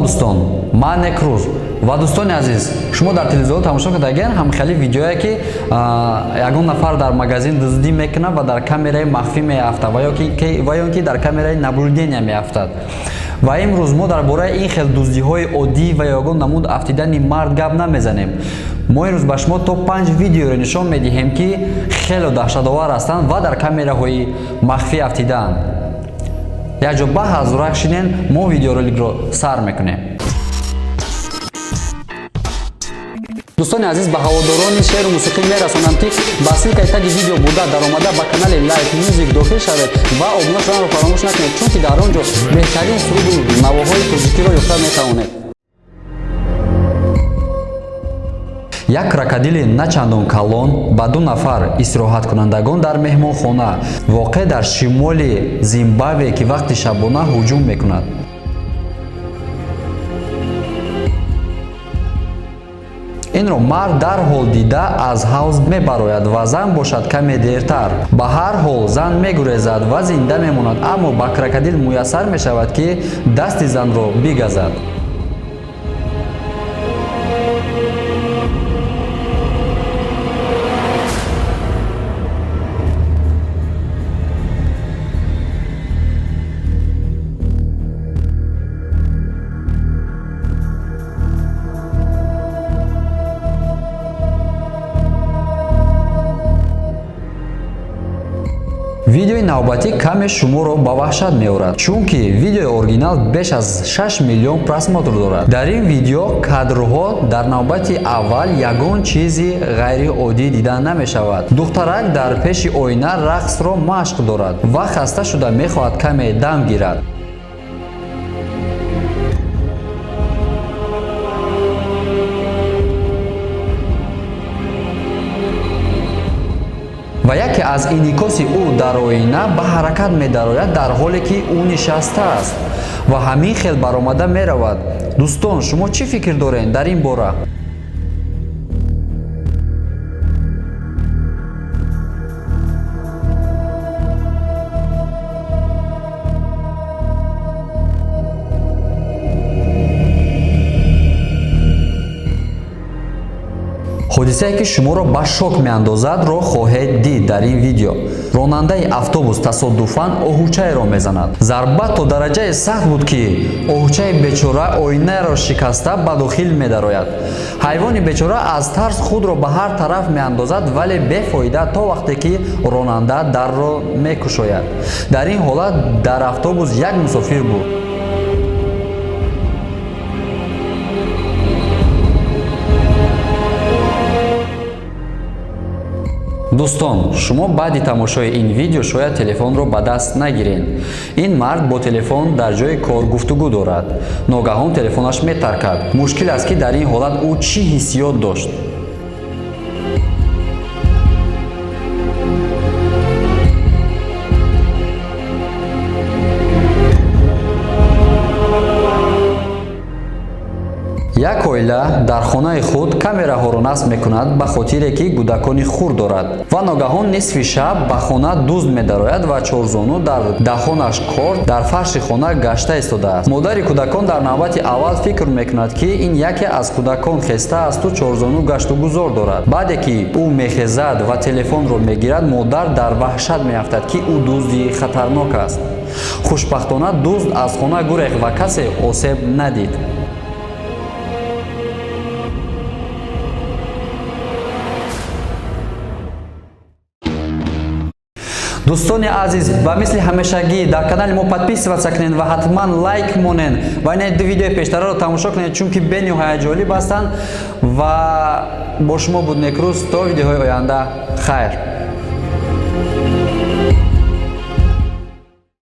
дӯстон, ман Некрӯз ва дӯстони азиз, шумо дар телевизор тамошо кардаген ҳамхели видеое ки ягон нафар дар магазин дуздӣ мекунад ва дар камераи махфӣ меафтад ва ё ки дар камераи наблюдения меафтад. Ва имрӯз мо дар бораи ин хел дуздиҳои оддӣ ва ягон намуд афтидани мард гап намезанем. Мо имрӯз ба шумо то 5 видеоро нишон медиҳем ки хело даҳшатовар ҳастанд ва дар камераҳои махфӣ афтидаанд. Якҷо баҳс аз зурак шинен, мо видеороликро сар мекунем. дӯстони азиз, ба ҳаводорони шеъру мусиқӣ мерасонам ки ба ссилкаи таги видео бурда даромада ба канали Life Music дохил шавед ва обуна шуданро фаромӯш накунед, чунки дар он ҷо беҳтарин суруду навоҳои тоҷикиро ёфта метавонед. Як крокодили начандон калон ба 2 нафар истироҳаткунандагон дар меҳмонхона воқеъ дар шимоли Зимбабве ки вақти шабона ҳуҷум мекунад. инро мард дарҳол дида аз ҳавз мебарояд ва зан бошад каме дертар. Ба ҳар ҳол зан мегурезад ва зинда мемонад, аммо ба крокодил муяссар мешавад ки дасти занро бигазад. видеои навбатӣ каме шуморо ба ваҳшат меорад, чунки видеои оригинал беш аз 6 миллион просмотр дорад. Дар ин видео кадрҳо дар навбати аввал ягон чизи ғайриоддӣ дида намешавад. Духтарак дар пеши оина рақсро машқ дорад ва хаста шуда мехоҳад каме дам гирад. ва яке аз инъикоси ӯ дар оина ба ҳаракат медарояд дар ҳоле ки ӯ нишастааст ва ҳамин хел баромада меравад. дӯстон, шумо чӣ фикр доред дар ин бора? ҳодисае ки шуморо ба шок меандозадро хоҳед дид дар ин видео. ронандаи автобус тасодуфан оҳучаеро мезанад. зарба то дараҷае сахт буд ки оҳучаи бечора оинаро шикаста ба дохил медарояд. ҳайвони бечора аз тарс худро ба ҳар тараф меандозад, вале бефоида то вақте ки ронанда дарро мекушояд. дар ин ҳолат дар автобус як мусофир буд. дӯстон, шумо баъди тамошои ин видео шояд телефонро ба даст нагиред. ин мард бо телефон дар ҷои кор гуфтугӯ дорад. ногаҳон телефонаш метаркад. мушкил аст ки дар ин ҳолат ӯ чӣ ҳиссиёт дошт. як оила дар хонаи худ камераҳоро насб мекунад ба хотире ки кӯдакони хурд дорад ва ногаҳон нисфи шаб ба хона дузд медарояд ва чорзону дар дахонаш корд дар фарши хона гашта истодааст. модари кӯдакон дар навбати аввал фикр мекунад ки ин яке аз кӯдакон хестаасту чорзону гаштугузор дорад. баъде ки ӯ мехезад ва телефонро мегирад, модар дар ваҳшат меафтад ки ӯ дузди хатарнок аст. хушбахтона дузд аз хона гурехт ва касе осеб надид. дӯстони азиз, ба мисли ҳамешагӣ дар канали мо подписываться кунед ва ҳатман лайк монед ва ин видеои пештараро тамошо кунед, чунки бениҳоят ҷолиб ҳастанд. ва бо шумо буд Некрӯз. То видеоҳои оянда, хайр.